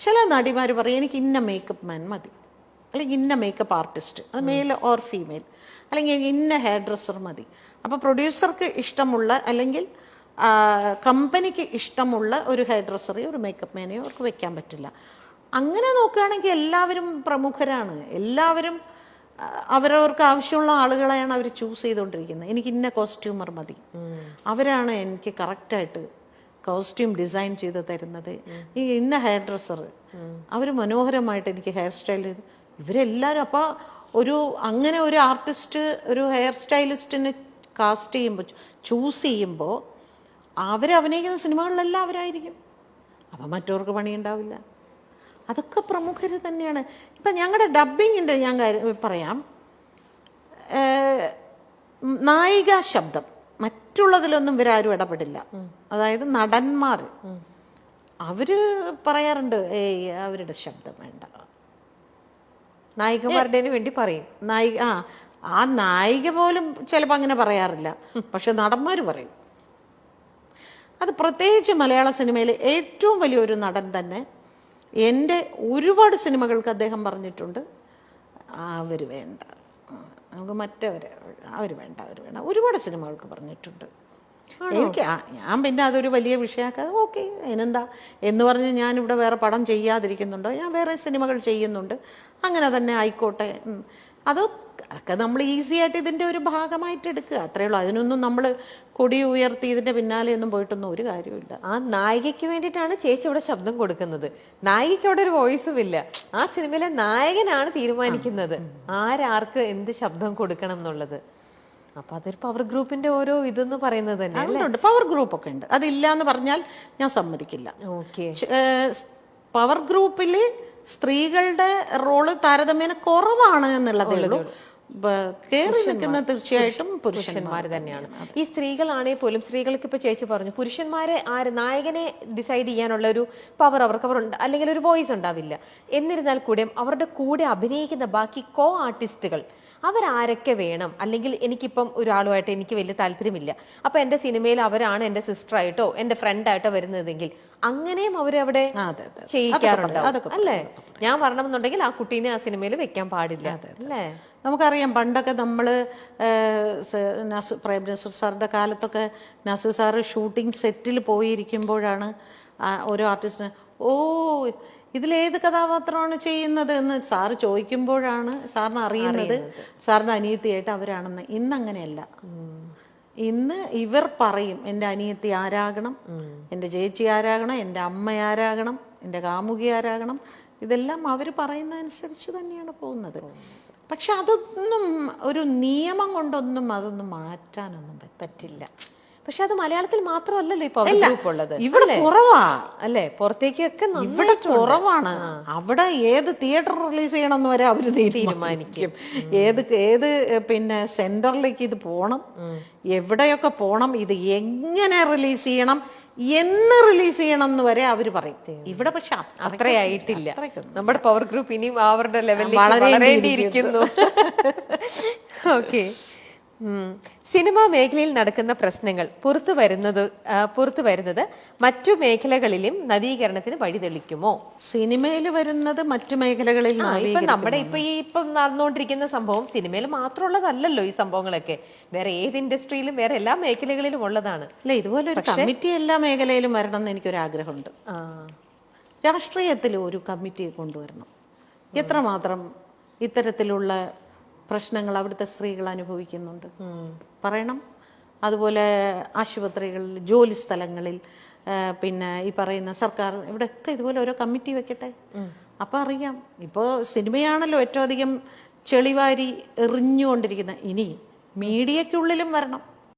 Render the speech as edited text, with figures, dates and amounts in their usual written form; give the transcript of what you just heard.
ചില നടിമാർ പറയും എനിക്ക് ഇന്ന മേക്കപ്പ് മാൻ മതി, അല്ലെങ്കിൽ ഇന്ന മേക്കപ്പ് ആർട്ടിസ്റ്റ്, അത് മെയിൽ ഓർ ഫീമെയിൽ, അല്ലെങ്കിൽ ഇന്ന ഹെയർ ഡ്രസ്സർ മതി. അപ്പോൾ പ്രൊഡ്യൂസർക്ക് ഇഷ്ടമുള്ള അല്ലെങ്കിൽ കമ്പനിക്ക് ഇഷ്ടമുള്ള ഒരു ഹെയർ ഡ്രസ്സറെയോ ഒരു മേക്കപ്പ് മാനെയോ അവർക്ക് വെക്കാൻ പറ്റില്ല. അങ്ങനെ നോക്കുകയാണെങ്കിൽ എല്ലാവരും പ്രമുഖരാണ്, എല്ലാവരും അവരവർക്ക് ആവശ്യമുള്ള ആളുകളെയാണ് അവർ ചൂസ് ചെയ്തുകൊണ്ടിരിക്കുന്നത്. എനിക്ക് ഇന്ന കോസ്റ്റ്യൂമർ മതി, അവരാണ് എനിക്ക് കറക്റ്റായിട്ട് കോസ്റ്റ്യൂം ഡിസൈൻ ചെയ്ത് തരുന്നത്. ഈ ഇന്ന ഹെയർ ഡ്രസ്സർ അവർ മനോഹരമായിട്ട് എനിക്ക് ഹെയർ സ്റ്റൈൽ ചെയ്ത്, ഇവരെല്ലാവരും. അപ്പോൾ അങ്ങനെ ഒരു ആർട്ടിസ്റ്റ് ഒരു ഹെയർ സ്റ്റൈലിസ്റ്റിനെ കാസ്റ്റ് ചെയ്യുമ്പോൾ ചൂസ് ചെയ്യുമ്പോൾ അവരഭിനയിക്കുന്ന സിനിമകളിലെല്ലാം അവരായിരിക്കും. അപ്പം മറ്റവർക്ക് പണിയുണ്ടാവില്ല. അതൊക്കെ പ്രമുഖർ തന്നെയാണ്. ഇപ്പം ഞങ്ങളുടെ ഡബ്ബിങ്ങിൻ്റെ ഞാൻ പറയാം, നായിക ശബ്ദം മറ്റുള്ളതിലൊന്നും ഇവരാരും ഇടപെടില്ല. അതായത് നടന്മാർ അവർ പറയാറുണ്ട്, അവരുടെ ശബ്ദം വേണ്ട, നായികമാരുടെ വേണ്ടി പറയും. ആ നായിക പോലും ചിലപ്പോൾ അങ്ങനെ പറയാറില്ല, പക്ഷെ നടന്മാർ പറയും. അത് പ്രത്യേകിച്ച് മലയാള സിനിമയിൽ ഏറ്റവും വലിയൊരു നടൻ തന്നെ എൻ്റെ ഒരുപാട് സിനിമകൾക്ക് അദ്ദേഹം പറഞ്ഞിട്ടുണ്ട്, അവർ വേണ്ട, നമുക്ക് അവർ വേണ്ട. ഒരുപാട് സിനിമകൾക്ക് പറഞ്ഞിട്ടുണ്ട്. എനിക്ക് ഞാൻ പിന്നെ അതൊരു വലിയ വിഷയമാക്കാതെ ഓക്കെ അതിനെന്താ എന്ന് പറഞ്ഞ് ഞാനിവിടെ വേറെ പടം ചെയ്യാതിരിക്കുന്നുണ്ടോ, ഞാൻ വേറെ സിനിമകൾ ചെയ്യുന്നുണ്ട്, അങ്ങനെ തന്നെ ആയിക്കോട്ടെ. അതൊക്കെ നമ്മൾ ഈസി ആയിട്ട് ഇതിൻ്റെ ഒരു ഭാഗമായിട്ട് എടുക്കുക, അത്രയേ ഉള്ളൂ. അതിനൊന്നും നമ്മൾ കൊടി ഉയർത്തി ഇതിൻ്റെ പിന്നാലെയൊന്നും പോയിട്ടൊന്നും ഒരു കാര്യമില്ല. ആ നായികയ്ക്ക് വേണ്ടിയിട്ടാണ് ചേച്ചി ഇവിടെ ശബ്ദം കൊടുക്കുന്നത്. നായികയ്ക്ക് അവിടെ ഒരു വോയിസും ഇല്ല. ആ സിനിമയിലെ നായകനാണ് തീരുമാനിക്കുന്നത് ആരാർക്ക് എന്ത് ശബ്ദം കൊടുക്കണം എന്നുള്ളത്. അപ്പൊ അതൊരു പവർ ഗ്രൂപ്പിന്റെ ഓരോ ഇതെന്ന് പറയുന്നത് തന്നെ പവർ ഗ്രൂപ്പ് ഒക്കെ ഉണ്ട്. അതില്ല എന്ന് പറഞ്ഞാൽ ഞാൻ സമ്മതിക്കില്ല. ഓക്കെ, പവർ ഗ്രൂപ്പിൽ സ്ത്രീകളുടെ റോള് താരതമ്യേന കുറവാണ് എന്നുള്ളതേ ഉള്ളൂ. കയറി നിൽക്കുന്ന തീർച്ചയായിട്ടും പുരുഷന്മാർ തന്നെയാണ്. ഈ സ്ത്രീകളാണെങ്കിൽ പോലും, സ്ത്രീകൾക്ക് ഇപ്പൊ ചേച്ചി പറഞ്ഞു, പുരുഷന്മാരെ നായകനെ ഡിസൈഡ് ചെയ്യാനുള്ള ഒരു പവർ അവർ അല്ലെങ്കിൽ ഒരു വോയിസ് ഉണ്ടാവില്ല. എന്നിരുന്നാൽ കൂടെ അവരുടെ കൂടെ അഭിനയിക്കുന്ന ബാക്കി കോ ആർട്ടിസ്റ്റുകൾ അവരാരൊക്കെ വേണം, അല്ലെങ്കിൽ എനിക്കിപ്പം ഒരാളുമായിട്ട് എനിക്ക് വലിയ താല്പര്യമില്ല, അപ്പൊ എന്റെ സിനിമയിൽ അവരാണ് എന്റെ സിസ്റ്ററായിട്ടോ എന്റെ ഫ്രണ്ടായിട്ടോ വരുന്നതെങ്കിൽ അങ്ങനെയും അവരവിടെ ചെയ്യിക്കാറുണ്ടോ അല്ലേ? ഞാൻ വരണമെന്നുണ്ടെങ്കിൽ ആ കുട്ടീനെ ആ സിനിമയിൽ വെക്കാൻ പാടില്ല അല്ലേ? നമുക്കറിയാം പണ്ടൊക്കെ നമ്മൾ പ്രേം നസീർ സാറിൻ്റെ കാലത്തൊക്കെ നസീർ സാറ് ഷൂട്ടിംഗ് സെറ്റിൽ പോയിരിക്കുമ്പോഴാണ് ഓരോ ആർട്ടിസ്റ്റിന് ഇതിലേത് കഥാപാത്രമാണ് ചെയ്യുന്നത് എന്ന് സാറ് ചോദിക്കുമ്പോഴാണ് സാറിന് അറിയുന്നത് സാറിൻ്റെ അനിയത്തിയായിട്ട് അവരാണെന്ന്. ഇന്നങ്ങനെയല്ല. ഇന്ന് ഇവർ പറയും എൻ്റെ അനിയത്തി ആരാകണം, എൻ്റെ ചേച്ചി ആരാകണം, എൻ്റെ അമ്മ ആരാകണം, എൻ്റെ കാമുകി ആരാകണം, ഇതെല്ലാം അവർ പറയുന്നതനുസരിച്ച് തന്നെയാണ് പോകുന്നത്. പക്ഷെ അതൊന്നും ഒരു നിയമം കൊണ്ടൊന്നും അതൊന്നും മാറ്റാനൊന്നും പറ്റില്ല. പക്ഷെ അത് മലയാളത്തിൽ മാത്രമല്ലല്ലോ ഇപ്പൊ ഉള്ളത്, ഇവിടെ കുറവാ അല്ലേ? പുറത്തേക്കൊക്കെ ഇവിടെ കുറവാണ്. അവിടെ ഏത് തിയേറ്റർ റിലീസ് ചെയ്യണമെന്ന് വരെ അവർ തീരുമാനിക്കും. ഏത് പിന്നെ സെന്ററിലേക്ക് ഇത് പോണം, എവിടെയൊക്കെ പോണം, ഇത് എങ്ങനെ റിലീസ് ചെയ്യണം, എന്ന് റിലീസ് ചെയ്യണം എന്ന് വരെ അവർ പറയും. ഇവിടെ പക്ഷെ അത്രയായിട്ടില്ല. നമ്മുടെ പവർ ഗ്രൂപ്പ് ഇനിയും അവരുടെ ലെവലിൽ വളരേണ്ടിയിരിക്കുന്നു. ഓക്കെ, സിനിമാ മേഖലയിൽ നടക്കുന്ന പ്രശ്നങ്ങൾ പുറത്തു വരുന്നത് മറ്റു മേഖലകളിലും നവീകരണത്തിന് വഴിതെളിക്കുമോ? സിനിമയിൽ വരുന്നത് മറ്റു മേഖലകളിൽ നമ്മുടെ ഇപ്പം നടന്നുകൊണ്ടിരിക്കുന്ന സംഭവം സിനിമയിൽ മാത്രമുള്ളതല്ലല്ലോ. ഈ സംഭവങ്ങളൊക്കെ വേറെ ഏത് ഇൻഡസ്ട്രിയിലും വേറെ എല്ലാ മേഖലകളിലും ഉള്ളതാണ്. അല്ലെ, ഇതുപോലെ ഒരു കമ്മിറ്റി എല്ലാ മേഖലയിലും വരണം എന്ന് എനിക്കൊരാഗ്രഹമുണ്ട്. രാഷ്ട്രീയത്തിൽ ഒരു കമ്മിറ്റി കൊണ്ടുവരണം. എത്രമാത്രം ഇത്തരത്തിലുള്ള പ്രശ്നങ്ങൾ അവിടുത്തെ സ്ത്രീകൾ അനുഭവിക്കുന്നുണ്ട് പറയണം. അതുപോലെ ആശുപത്രികളിൽ, ജോലി സ്ഥലങ്ങളിൽ, പിന്നെ ഈ പറയുന്ന സർക്കാർ, ഇവിടെയൊക്കെ ഇതുപോലെ ഓരോ കമ്മിറ്റി വെക്കട്ടെ. അപ്പം അറിയാം. ഇപ്പോൾ സിനിമയാണല്ലോ ഏറ്റവും അധികം ചെളിവാരി എറിഞ്ഞുകൊണ്ടിരിക്കുന്നത്. ഇനി മീഡിയക്കുള്ളിലും വരണം.